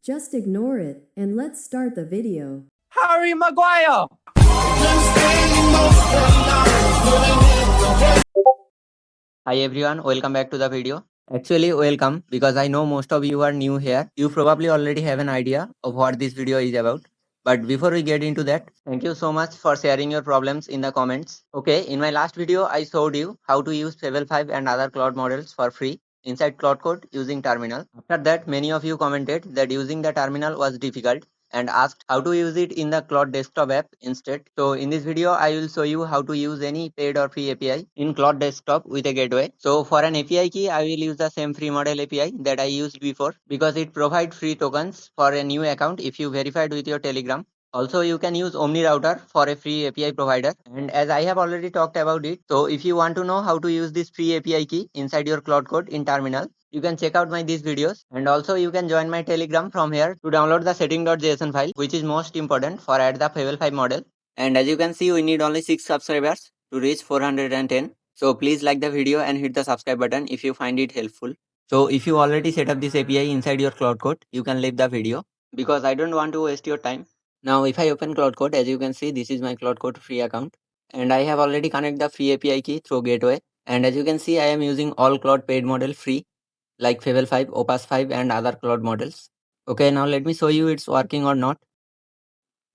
Just ignore it and let's start the video. Harry Maguire! Hi everyone, welcome back to the video. Actually, welcome because I know most of you are new here. You probably already have an idea of what this video is about. But before we get into that, thank you so much for sharing your problems in the comments. Okay, in my last video, I showed you how to use Fable 5 and other Claude models for free inside Claude Code using terminal. After that, many of you commented that using the terminal was difficult and asked how to use it in the Claude Desktop app instead. So in this video, I will show you how to use any paid or free API in Claude Desktop with a gateway. So for an API key, I will use the same free model API that I used before because it provides free tokens for a new account if you verified with your Telegram. Also, you can use Omni Router for a free API provider. And as I have already talked about it, so if you want to know how to use this free API key inside your Claude Code in terminal, you can check out these videos, and also you can join my Telegram from here to download the setting.json file, which is most important for add the Fable 5 model. And as you can see, we need only 6 subscribers to reach 410. So please like the video and hit the subscribe button if you find it helpful. So if you already set up this API inside your Claude Code, you can leave the video because I don't want to waste your time. Now if I open Claude Code, as you can see, this is my Claude Code free account, and I have already connected the free API key through gateway. And as you can see, I am using all Claude paid model free like Fable 5, Opus 5 and other Claude models. Okay, now let me show you it's working or not.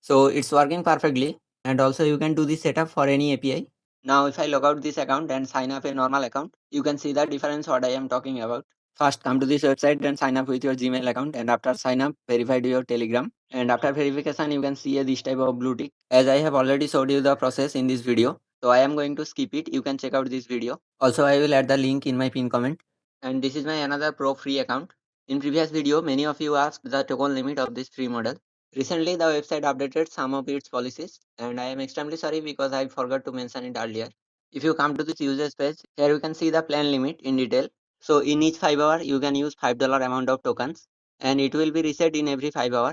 So it's working perfectly, and also you can do the setup for any API. Now if I log out this account and sign up a normal account, you can see the difference what I am talking about. First come to this website and sign up with your Gmail account, and after sign up verify to your Telegram, and after verification you can see this type of blue tick. As I have already showed you the process in this video, so I am going to skip it. You can check out this video. Also I will add the link in my pin comment. And this is my another pro free account. In previous video, many of you asked the token limit of this free model. Recently, the website updated some of its policies, and I am extremely sorry because I forgot to mention it earlier. If you come to this users page, here you can see the plan limit in detail. So in each 5 hour, you can use $5 amount of tokens, and it will be reset in every 5 hour.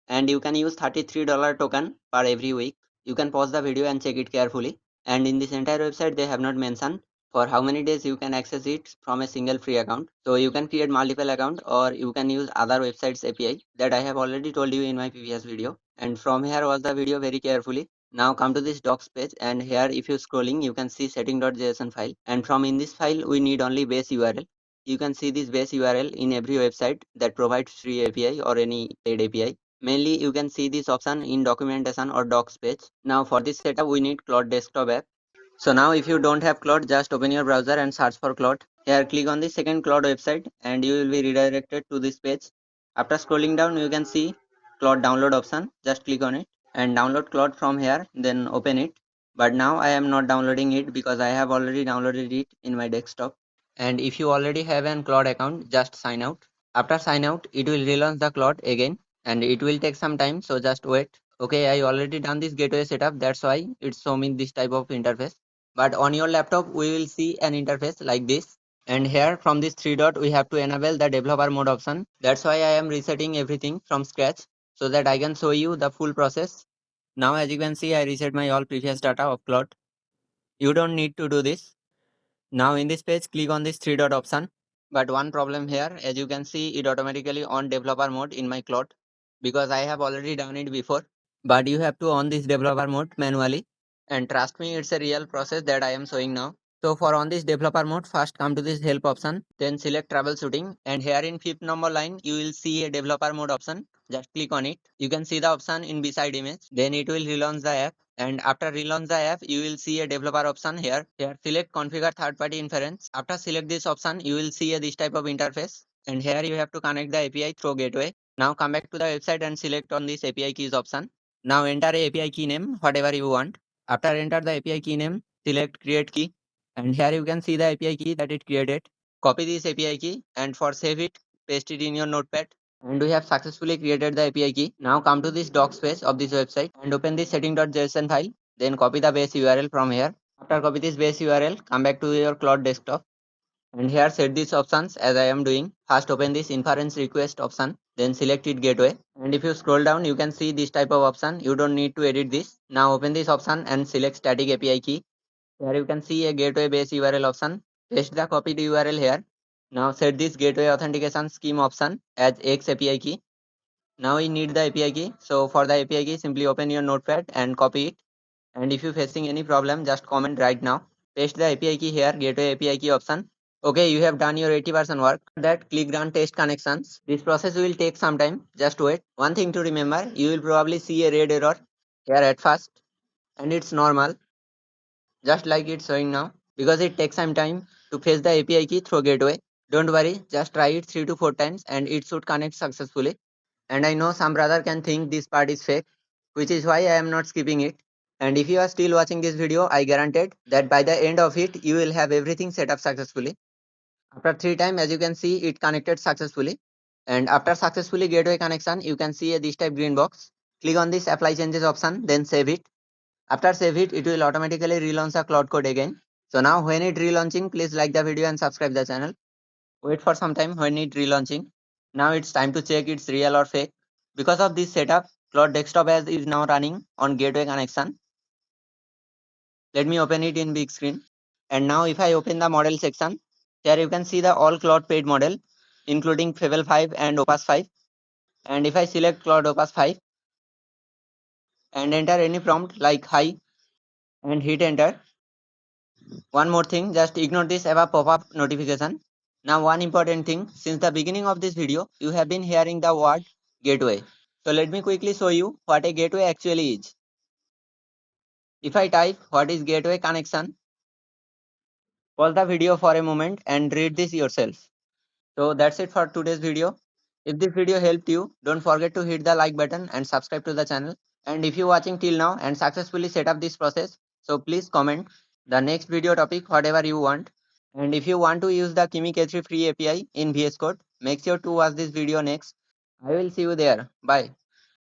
And you can use $33 token per every week. You can pause the video and check it carefully. And in this entire website, they have not mentioned for how many days you can access it from a single free account. So you can create multiple accounts, or you can use other websites API that I have already told you in my previous video. And from here watch the video very carefully. Now come to this docs page, and here if you scrolling you can see setting.json file, and from in this file we need only base URL. You can see this base URL in every website that provides free API or any paid API. Mainly you can see this option in documentation or docs page. Now for this setup we need Claude Desktop App. So now if you don't have Claude, just open your browser and search for Claude. Here click on the second Claude website and you will be redirected to this page. After scrolling down you can see Claude download option. Just click on it and download Claude from here, then open it. But now I am not downloading it because I have already downloaded it in my desktop. And if you already have an Claude account, just sign out. After sign out, it will relaunch the Claude again, and it will take some time, so just wait. Okay, I already done this gateway setup, that's why it's showing this type of interface. But on your laptop we will see an interface like this, and here from this three dot we have to enable the developer mode option. That's why I am resetting everything from scratch so that I can show you the full process. Now as you can see, I reset my all previous data of Claude. You don't need to do this. Now in this page, click on this three dot option. But one problem here, as you can see, it automatically on developer mode in my Claude because I have already done it before. But you have to on this developer mode manually. And trust me, it's a real process that I am showing now. So for on this developer mode, first come to this help option, then select troubleshooting, and here in fifth number line, you will see a developer mode option. Just click on it. You can see the option in beside image. Then it will relaunch the app. And after relaunch the app, you will see a developer option here. Here select configure third party inference. After select this option, you will see this type of interface. And here you have to connect the API through gateway. Now come back to the website and select on this API keys option. Now enter a API key name, whatever you want. After enter the API key name, select create key. And here you can see the API key that it created. Copy this API key, and for save it, paste it in your notepad. And we have successfully created the API key. Now come to this docs page of this website and open this setting.json file. Then copy the base URL from here. After copy this base URL, come back to your Claude desktop. And here set these options as I am doing. First open this inference request option, then select it gateway. And if you scroll down, you can see this type of option. You don't need to edit this. Now open this option and select static API key. Here you can see a gateway base URL option. Paste the copied URL here. Now set this gateway authentication scheme option as X API key. Now we need the API key. So for the API key, simply open your notepad and copy it. And if you're facing any problem, just comment right now. Paste the API key here, gateway API key option. Okay, you have done your 80% work. That click run test connections. This process will take some time. Just wait. One thing to remember, you will probably see a red error here at first, and it's normal, just like it's showing now, because it takes some time to fetch the API key through gateway. Don't worry, just try it 3 to 4 times and it should connect successfully. And I know some brother can think this part is fake, which is why I am not skipping it. And if you are still watching this video, I guaranteed that by the end of it, you will have everything set up successfully. After 3 times, as you can see, it connected successfully. And after successfully gateway connection, you can see this type green box. Click on this apply changes option, then save it. After save it, it will automatically relaunch the Cloud Code again. So now when it relaunching, please like the video and subscribe the channel. Wait for some time when it relaunching. Now it's time to check it's real or fake. Because of this setup, Claude Desktop App is now running on gateway connection. Let me open it in big screen. And now if I open the model section, here you can see the all Claude paid model, including Fable 5 and Opus 5. And if I select Claude Opus 5 and enter any prompt like hi and hit enter. One more thing, just ignore this above pop-up notification. Now one important thing, since the beginning of this video, you have been hearing the word gateway. So let me quickly show you what a gateway actually is. If I type what is gateway connection, pause the video for a moment and read this yourself. So that's it for today's video. If this video helped you, don't forget to hit the like button and subscribe to the channel. And if you're watching till now and successfully set up this process, so please comment the next video topic, whatever you want. And if you want to use the Kimi K3 free API in VS Code, make sure to watch this video next. I will see you there. Bye.